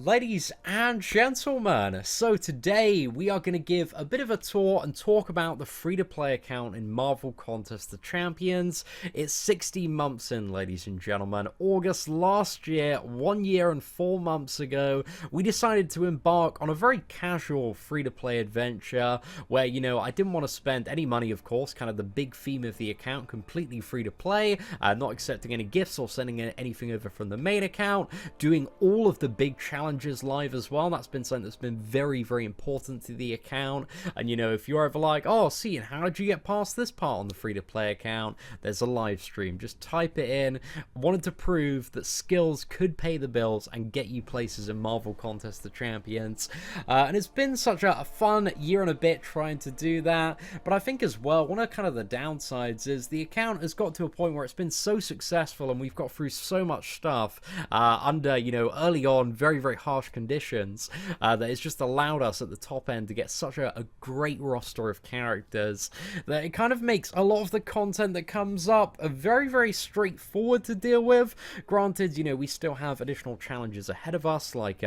Ladies and gentlemen, so today we are going to give a bit of a tour and talk about the free-to-play account in Marvel Contest of Champions. It's 16 months in, ladies and gentlemen. August last year, 1 year and 4 months ago, we decided to embark on a very casual free-to-play adventure where, I didn't want to spend any money, of course, kind of the big theme of the account, completely free-to-play, not accepting any gifts or sending anything over from the main account, doing all of the big challenges live as well. That's been something that's been very, very important to the account. And if you're ever like, oh, Seatin, how did you get past this part on the free-to-play account? There's a live stream. Just type it in. Wanted to prove that skills could pay the bills and get you places in Marvel Contest of Champions. And it's been such a fun year and a bit trying to do that. But I think as well, one of kind of the downsides is the account has got to a point where it's been so successful and we've got through so much stuff under, early on, very, very harsh conditions, that it's just allowed us at the top end to get such a great roster of characters that it kind of makes a lot of the content that comes up very, very straightforward to deal with. Granted, we still have additional challenges ahead of us, like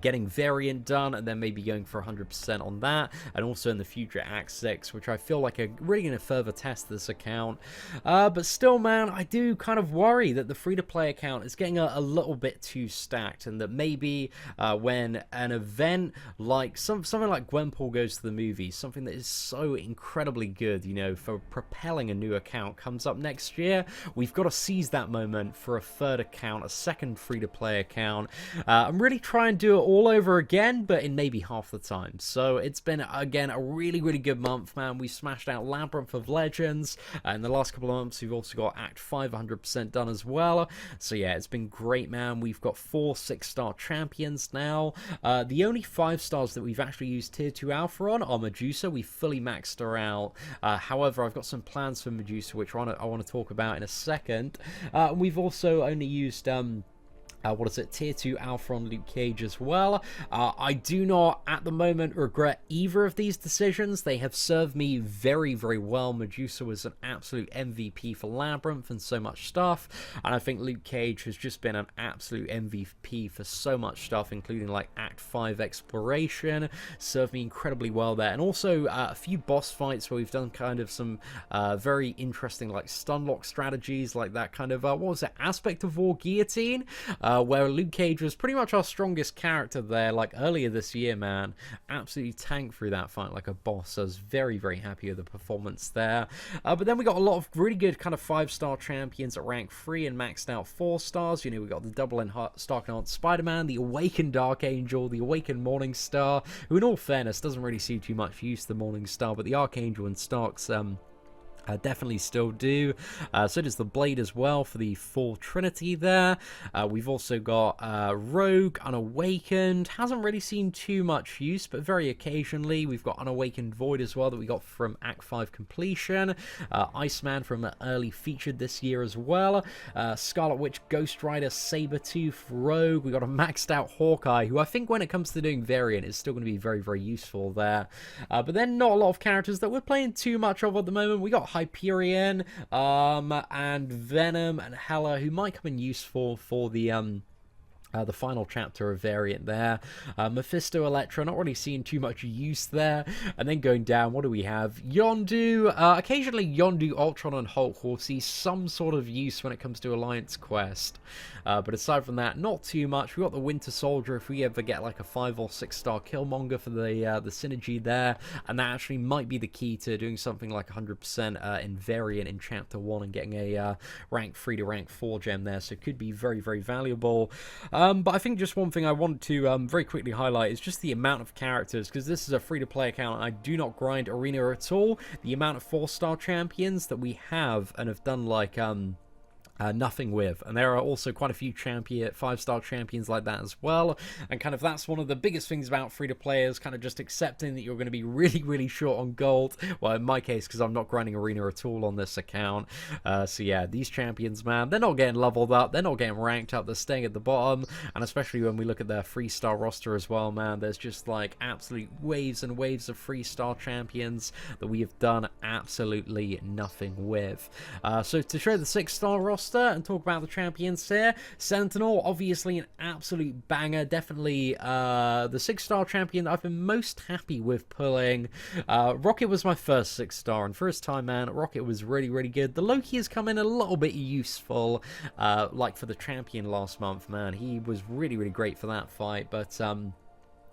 getting variant done and then maybe going for 100% on that, and also in the future Act 6, which I feel like are really going to further test this account. But still, man, I do kind of worry that the free-to-play account is getting a little bit too stacked, and that maybe when an event like something like Gwenpool Goes to the Movies, something that is so incredibly good, for propelling a new account, comes up next year, we've got to seize that moment for a third account, a second free-to-play account, and really try and do it all over again, but in maybe half the time. So it's been, again, a really, really good month, man. We smashed out Labyrinth of Legends. In the last couple of months, we've also got Act 5 100% done as well. So yeah, it's been great, man. We've got 4 6-star champions now. The only 5 stars that we've actually used Tier 2 Alpha on are Medusa. We fully maxed her out. However, I've got some plans for Medusa, which I want to talk about in a second. We've also only used Tier 2 Alpha on Luke Cage as well. I do not, at the moment, regret either of these decisions. They have served me very, very well. Medusa was an absolute MVP for Labyrinth and so much stuff, and I think Luke Cage has just been an absolute MVP for so much stuff, including like Act 5 Exploration. Served me incredibly well there, and also a few boss fights where we've done kind of some very interesting like stunlock strategies, like that kind of, Aspect of War Guillotine, where Luke Cage was pretty much our strongest character there, like earlier this year, man. Absolutely tanked through that fight like a boss. So I was very, very happy with the performance there. But then we got a lot of really good kind of 5-star champions at rank 3 and maxed out 4 stars. We got the double Stark-Enhanced Spider-Man, the Awakened Archangel, the Awakened Morningstar, who in all fairness doesn't really see too much use to the Morningstar, but the Archangel and Stark's definitely still do. So does the Blade as well for the full Trinity there. We've also got Rogue, Unawakened. Hasn't really seen too much use, but very occasionally. We've got Unawakened Void as well that we got from Act 5 completion. Iceman from an early featured this year as well. Scarlet Witch, Ghost Rider, Sabretooth, Rogue. We got a maxed out Hawkeye, who I think when it comes to doing variant is still going to be very, very useful there. But then not a lot of characters that we're playing too much of at the moment. We got Hyperion, and Venom and Hela, who might come in useful for the final chapter of variant there. Mephisto, Elektra, not really seeing too much use there. And then going down, what do we have? Yondu. Occasionally Yondu, Ultron, and Hulk will see some sort of use when it comes to Alliance Quest. But aside from that, not too much. We've got the Winter Soldier if we ever get like a 5 or 6-star Killmonger for the synergy there. And that actually might be the key to doing something like 100% in variant in Chapter 1 and getting a rank 3 to rank 4 gem there. So it could be very, very valuable. But I think just one thing I want to very quickly highlight is just the amount of characters, because this is a free-to-play account and I do not grind Arena at all. The amount of 4-star champions that we have and have done like nothing with, and there are also quite a few 5-star champions like that as well, and kind of that's one of the biggest things about free-to-players, kind of just accepting that you're going to be really, really short on gold. Well, in my case, because I'm not grinding Arena at all on this account. So yeah, these champions, man, they're not getting leveled up, they're not getting ranked up, they're staying at the bottom, and especially when we look at their 3-star roster as well, man, there's just like absolute waves and waves of 3-star champions that we have done absolutely nothing with. So to show the 6-star roster, roster and talk about the champions here. Sentinel, obviously an absolute banger. Definitely the 6-star champion that I've been most happy with pulling. Rocket was my first 6-star, and first time, man, Rocket was really, really good. The Loki has come in a little bit useful, like for the champion last month, man. He was really, really great for that fight, but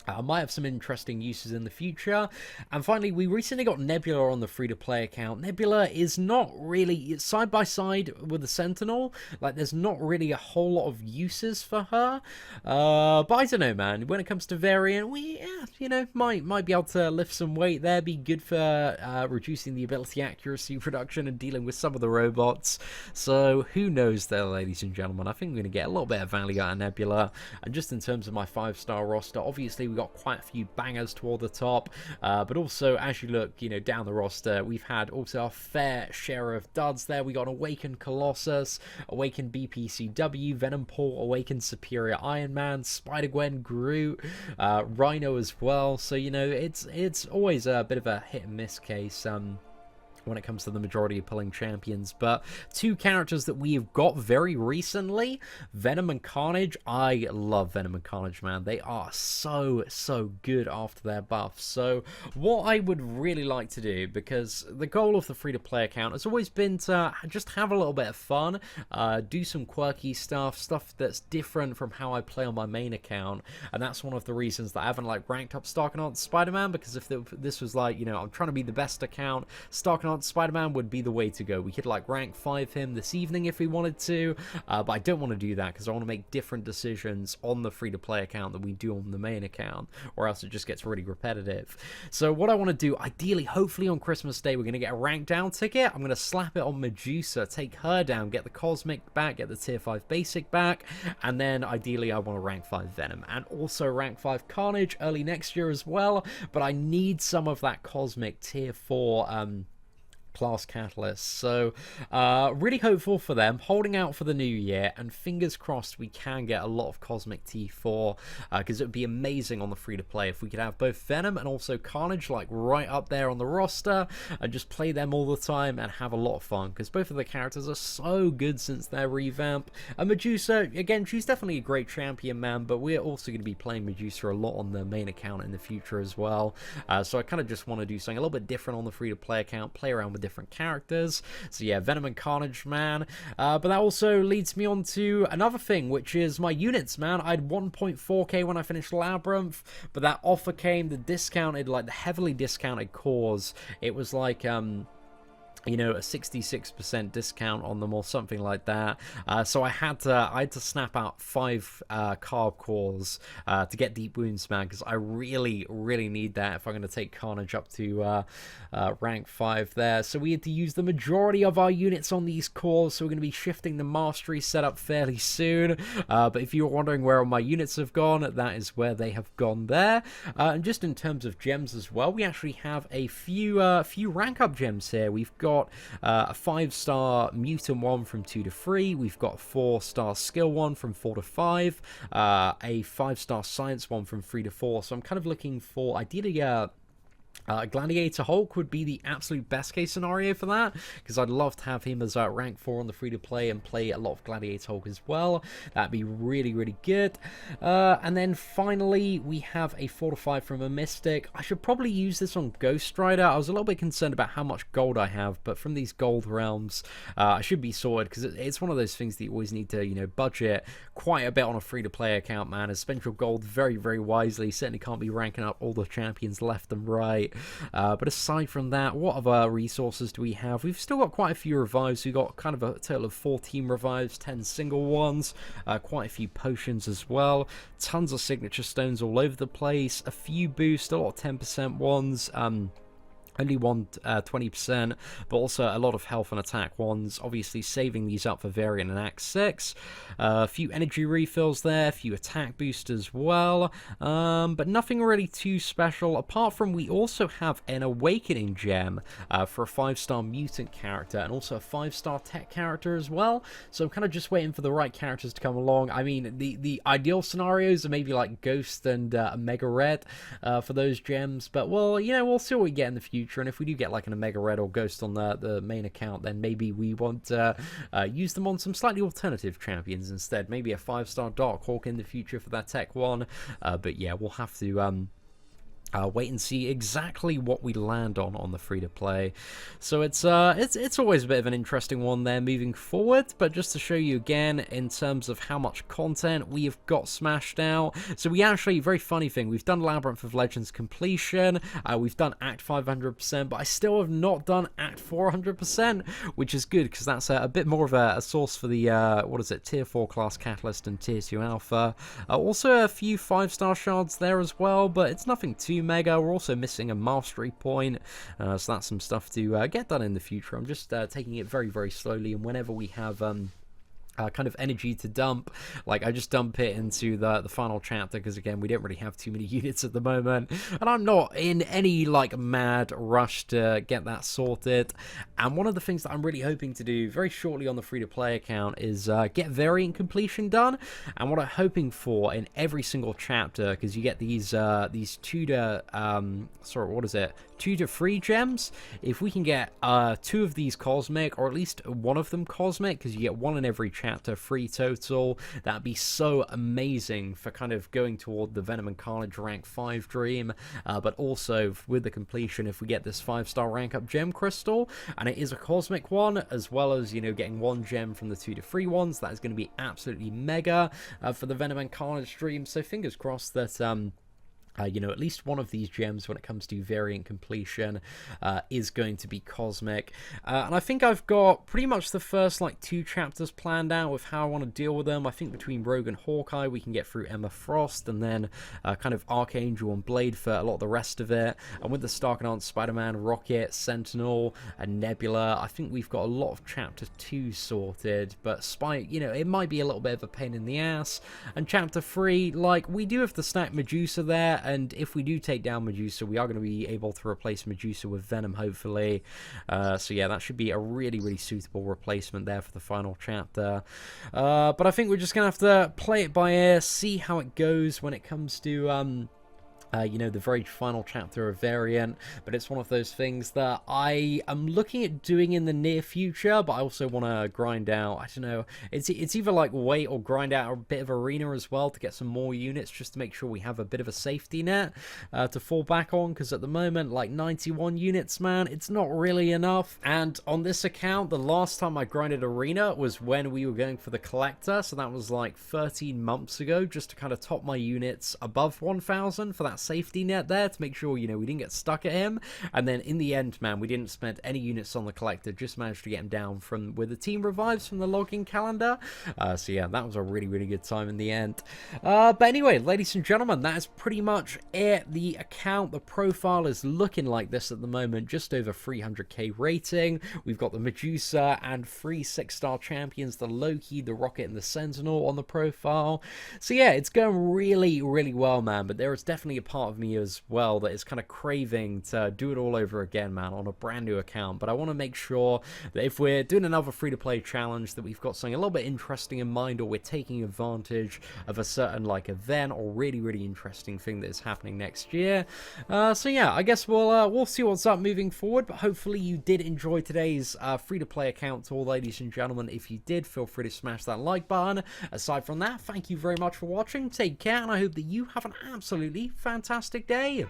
I might have some interesting uses in the future. And finally, we recently got Nebula on the free-to-play account. Nebula is not really side by side with the Sentinel. Like, there's not really a whole lot of uses for her. But I don't know, man. When it comes to variant, we, you know, might be able to lift some weight there. Be good for reducing the ability accuracy reduction and dealing with some of the robots. So who knows there, ladies and gentlemen. I think we're going to get a little bit of value out of Nebula. And just in terms of my 5-star roster, obviously we got quite a few bangers toward the top, but also as you look, you know, down the roster, we've had also a fair share of duds there. We got Awakened Colossus, Awakened BPCW, Venom Paul, Awakened Superior Iron Man, Spider-Gwen, Groot, Rhino as well. So, you know, it's always a bit of a hit and miss case when it comes to the majority of pulling champions. But two characters that we have got very recently, Venom and Carnage. I love Venom and Carnage, man. They are so good after their buffs. So what I would really like to do, because the goal of the free-to-play account has always been to just have a little bit of fun, do some quirky stuff that's different from how I play on my main account, and that's one of the reasons that I haven't like ranked up Starknaut Spider-Man, because if this was like, you know, I'm trying to be the best account, Starknaut Spider-Man would be the way to go. We could like rank 5 him this evening if we wanted to, but I don't want to do that because I want to make different decisions on the free-to-play account than we do on the main account, or else it just gets really repetitive. So what I want to do, ideally, hopefully on Christmas Day, we're going to get a rank down ticket. I'm going to slap it on Medusa, take her down, get the Cosmic back, get the tier 5 basic back, and then ideally I want to rank 5 Venom, and also rank 5 Carnage early next year as well, but I need some of that Cosmic tier 4 class catalyst. So really hopeful for them, holding out for the new year, and fingers crossed we can get a lot of Cosmic T4, because it would be amazing on the free-to-play if we could have both Venom and also Carnage like right up there on the roster and just play them all the time and have a lot of fun, because both of the characters are so good since their revamp. And Medusa, again, she's definitely a great champion, man, but we're also going to be playing Medusa a lot on the main account in the future as well. So I kind of just want to do something a little bit different on the free-to-play account, play around with different characters. So yeah, Venom and Carnage, man. But that also leads me on to another thing, which is my units, man. I had 1.4k when I finished Labyrinth, but that offer came, the discounted, like the heavily discounted cores. It was like you know, a 66% discount on them or something like that. So I had to snap out 5 carb cores to get deep wounds, man, because I really need that if I'm going to take Carnage up to rank 5 there. So we had to use the majority of our units on these cores, so we're going to be shifting the mastery setup fairly soon. But if you're wondering where all my units have gone, that is where they have gone there. And just in terms of gems as well, we actually have a few rank up gems here. We've got a 5-star mutant one from 2 to 3. We've got a 4-star skill one from 4 to 5. A 5-star science one from 3 to 4. So I'm kind of looking for ideally Gladiator Hulk would be the absolute best case scenario for that, because I'd love to have him as rank 4 on the free-to-play and play a lot of Gladiator Hulk as well. That'd be really good. And then finally, we have a 4 to 5 from a Mystic. I should probably use this on Ghost Rider. I was a little bit concerned about how much gold I have, but from these gold realms, I should be sorted, because it's one of those things that you always need to, you know, budget quite a bit on a free-to-play account, man, and spend your gold very wisely. Certainly can't be ranking up all the champions left and right. But aside from that, what other resources do we have? We've still got quite a few revives. We've got kind of a total of 14 revives, 10 single ones, quite a few potions as well, tons of signature stones all over the place, a few boosts, a lot of 10% ones, only one 20%, but also a lot of health and attack ones, obviously saving these up for Variant and Act 6. A few energy refills there, a few attack boosts as well, but nothing really too special, apart from we also have an Awakening gem for a 5-star mutant character, and also a 5-star tech character as well. So I'm kind of just waiting for the right characters to come along. I mean, the ideal scenarios are maybe like Ghost and Mega Red for those gems, but well, you know, we'll see what we get in the future. future. And if we do get like an Omega Red or Ghost on the main account, then maybe we want to use them on some slightly alternative champions instead. Maybe a 5-star Darkhawk in the future for that Tech 1. But yeah, we'll have to wait and see exactly what we land on the free-to-play. So it's always a bit of an interesting one there moving forward, but just to show you again in terms of how much content we have got smashed out. So we actually, very funny thing, we've done Labyrinth of Legends completion, we've done Act 500%, but I still have not done Act 400%, which is good because that's a bit more of a source for the what is it, tier 4 class catalyst and tier 2 alpha. Also a few 5-star shards there as well, but it's nothing too mega. We're also missing a mastery point, so that's some stuff to get done in the future. I'm just taking it very, very slowly, and whenever we have kind of energy to dump, like I just dump it into the final chapter, because again we don't really have too many units at the moment, and I'm not in any like mad rush to get that sorted. And one of the things that I'm really hoping to do very shortly on the free-to-play account is get variant completion done. And what I'm hoping for in every single chapter, because you get these 2 to 3 gems, if we can get 2 of these cosmic, or at least one of them cosmic, because you get 1 in every chapter, 3 total, that'd be so amazing for kind of going toward the Venom and Carnage rank 5 dream. But also with the completion, if we get this 5-star rank up gem crystal, and it is a cosmic one, as well as, you know, getting 1 gem from the 2 to 3 ones, that is going to be absolutely mega for the Venom and Carnage dream. So fingers crossed that you know, at least one of these gems when it comes to variant completion is going to be cosmic. And I think I've got pretty much the first like 2 chapters planned out with how I want to deal with them. I think between Rogue and Hawkeye we can get through Emma Frost, and then kind of Archangel and Blade for a lot of the rest of it. And with the Stark and Aunt Spider-Man, Rocket, Sentinel, and Nebula, I think we've got a lot of chapter 2 sorted. But you know, it might be a little bit of a pain in the ass. And chapter 3, like, we do have to stack Medusa there, and if we do take down Medusa, we are going to be able to replace Medusa with Venom, hopefully. So yeah, that should be a really, really suitable replacement there for the final chapter. But I think we're just going to have to play it by ear, see how it goes when it comes to you know, the very final chapter of Variant. But it's one of those things that I am looking at doing in the near future, but I also want to grind out, I don't know, it's either like wait or grind out a bit of Arena as well to get some more units, just to make sure we have a bit of a safety net to fall back on, because at the moment, like 91 units, man, it's not really enough. And on this account, the last time I grinded Arena was when we were going for the Collector, so that was like 13 months ago, just to kind of top my units above 1,000 for that safety net there, to make sure, you know, we didn't get stuck at him. And then in the end, man, we didn't spend any units on the Collector, just managed to get him down from with the team revives from the logging calendar. So yeah, that was a really, really good time in the end. But anyway, ladies and gentlemen, that is pretty much it. The account, the profile is looking like this at the moment, just over 300k rating. We've got the Medusa and 3 6-star champions, the Loki, the Rocket, and the Sentinel on the profile. So yeah, it's going really, really well, man. But there is definitely a part of me as well that is kind of craving to do it all over again, man, on a brand new account. But I want to make sure that if we're doing another free-to-play challenge, that we've got something a little bit interesting in mind, or we're taking advantage of a certain like event or really, really interesting thing that is happening next year. So yeah, I guess we'll see what's up moving forward. But hopefully you did enjoy today's free-to-play account tour, ladies and gentlemen. If you did, feel free to smash that like button. Aside from that, thank you very much for watching. Take care, and I hope that you have an absolutely fantastic day.